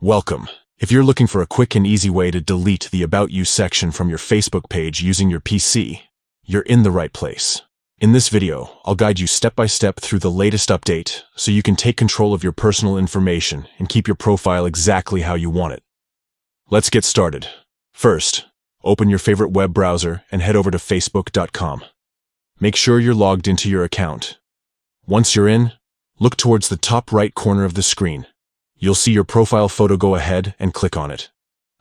Welcome. If you're looking for a quick and easy way to delete the About You section from your Facebook page using your PC, you're in the right place. In this video, I'll guide you step by step through the latest update so you can take control of your personal information and keep your profile exactly how you want it. Let's get started. First, open your favorite web browser and head over to facebook.com. Make sure you're logged into your account. Once you're in, look towards the top right corner of the screen. You'll see your profile photo. Go ahead and click on it.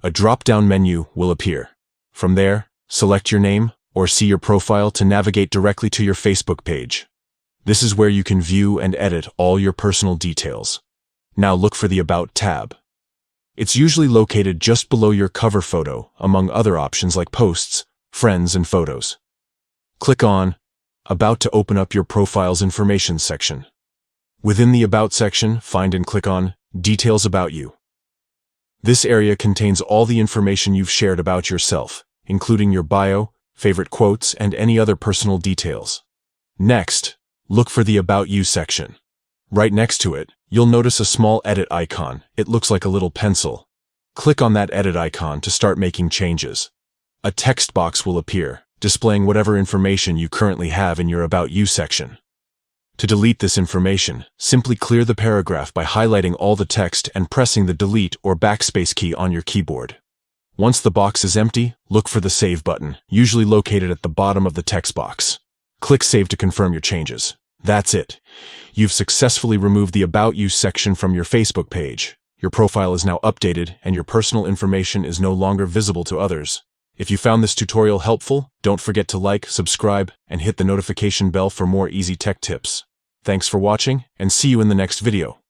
A drop-down menu will appear. From there, select your name or see your profile to navigate directly to your Facebook page. This is where you can view and edit all your personal details. Now look for the About tab. It's usually located just below your cover photo, among other options like posts, friends, and photos. Click on About to open up your profile's information section. Within the About section, find and click on Details About You. This area contains all the information you've shared about yourself, including your bio, favorite quotes, and any other personal details. Next, look for the About You section. Right next to it, you'll notice a small edit icon. It looks like a little pencil. Click on that edit icon to start making changes. A text box will appear, displaying whatever information you currently have in your About You section. To delete this information, simply clear the paragraph by highlighting all the text and pressing the Delete or Backspace key on your keyboard. Once the box is empty, look for the Save button, usually located at the bottom of the text box. Click Save to confirm your changes. That's it. You've successfully removed the About You section from your Facebook page. Your profile is now updated and your personal information is no longer visible to others. If you found this tutorial helpful, don't forget to like, subscribe, and hit the notification bell for more easy tech tips. Thanks for watching, and see you in the next video.